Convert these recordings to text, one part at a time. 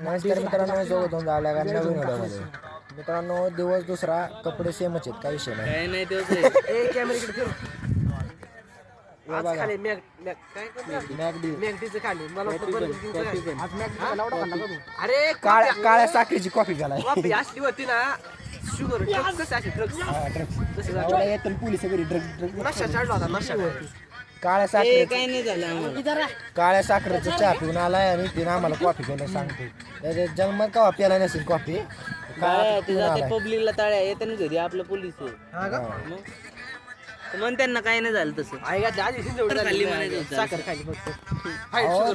नमस्कार मित्रांनो, सोबत झाला का नवीन व्हिडिओमध्ये. मित्रांनो, दिवस दुसरा, कपडे सेमच आहेत, काही विषय नाही. नाही तेच कॅमेराकडे फिर आज खाली मॅगडीचं खाली मला वाटतं बर्गर किंगचं खाली. आज मॅगडीचा लावडा खाल्ला का तू? अरे काळ्या साखरेची कॉफी घालाय. कॉफी असली होती ना शुगर ड्रग्स कसे असे ड्रग्स येतात पोलीस वगैरे ड्रग नशा चढला होता नशा काळ्या साखरेचं काही नाही झालं आम्हाला. काळ्या साखरेचं चहा पिऊन आलाय आणि तिने आम्हाला कॉफी प्यायला सांगतो. त्याच्या जन्मात का प्यायला नसेल कॉफी. काय ते जाते पब्लिकला ताळ्या येते ना घरी आपलं पोलीस मग त्यांना काही नाही झालं तसं. आई घातली आधी शिंदे खाल्ली म्हणायचं साखर खाली फक्त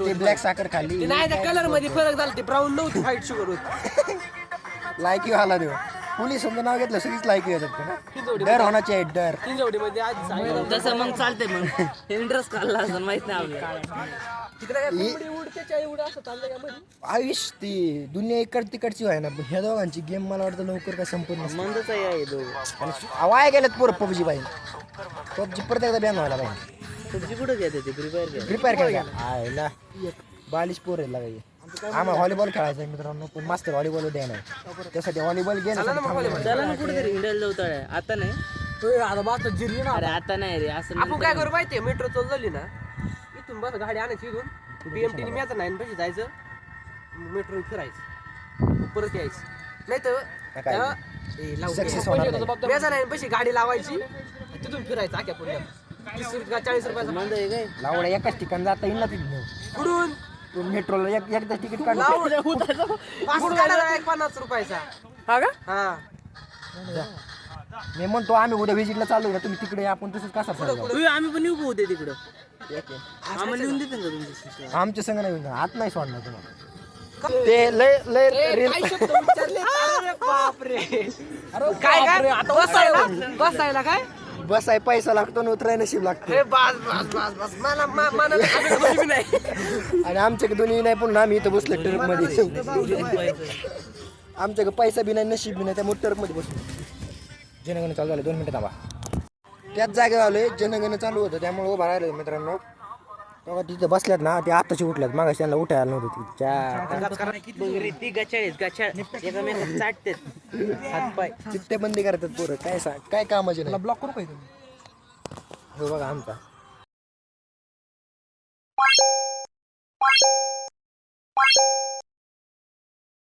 ते ब्लॅक साखर खाल्ली. ते नाही त्या कलर मध्ये फरक झाला ते ब्राऊन नव्हती व्हाईट शुगर होती. लायकी आला देव पोलीस समजा नाव घेतलं सगळीच लायकी येतात ना. डर होण्याची आहे डर. हिंजवडी मध्ये आधी तसं मग चालते मग इंटरेस्ट काढला असं माहित नाही आपल्याला. तिकडे काय कोंबडी उडते एवढं असं चाललंय का मध्ये आयुष ती दुनिया इकड तिकडची आहे ना, पण ह्या दोघांची गेम मला वाटतं लवकर काय संपूर्ण नसते. मंदच आहे दोघं. आणि वाया गेलेत पोरं पबजी पाहिजे. पबजी परत एकदा बॅन व्हायला पाहिजे. तुझी कुठं घेते ते प्रिपेअर घ्या. प्रिपेअर करायला आयला बालिश पोर आहे लागायचे. आम्हाला व्हॉलीबॉल खेळायचं आहे मित्रांनो, पण मास्तर व्हॉलीबॉल द्या नाही. त्यासाठी व्हॉलीबॉल घे ना. चला ना कुठेतरी हिंडायला जाऊ ताळ्या. आता नाही आता बात जिरली ना. अरे आता नाही रे असं आपण काय करू माहितीये मेट्रो चालली ना इथून बस गाडी आणायची इथून बीएमटी म्याचं नाही पैसे जायचं मेट्रो फिरायचं परत यायचं नाही तर म्याचा नाही पैसे गाडी लावायची तिथून फिरायचं आख्या पुण्यात 30-40 रुपयाचा मंद आहे काय. लावडा एकाच ठिकाणी जाता येईल ना तिथं. कुठून मेट्रोला एकदा तिकीट काढलं. पास काढायला 50 रुपयाचा हा का हा मी म्हणतो आम्ही उद्या व्हिजिटला चालू ना, तुम्ही तिकडे आपण तसंच कसा तू आम्ही पण येऊ होते तिकडं आम्हाला लिहून देते का तुमची आमच्या संग नाही हात नाही सोडणार तुम्हाला. ते लय लय बापरे काय काय बसायला काय बस आहे, पैसा लागतो आणि उतराय नशीब लागतो. बस बस बस बस मला नाही आणि आमच्याकडे दोन्ही नाही, पण आम्ही इथं बसलो ट्रक मध्ये. आमच्याकडे पैसा बी नाही नशीब बी नाही, त्यामुळे ट्रक मध्ये बसलो. जनगण चालू झालं, 2 मिनिटं थांबा. त्याच जागेवर आलोय, जनगण चालू होतं त्यामुळे उभा राहिलो मित्रांनो. तेव्हा तिथे बसल्यात ना, ते आताशी उठल्यात, मागाशी त्यांना उठायला नव्हतं. ती गचाळ एकामेकात चाटतात हातपाय. चित्ते बंदी करतात पोरं. काय काय कामाचे नाही. ब्लॉक करू पाहिजे हो बघा आमचा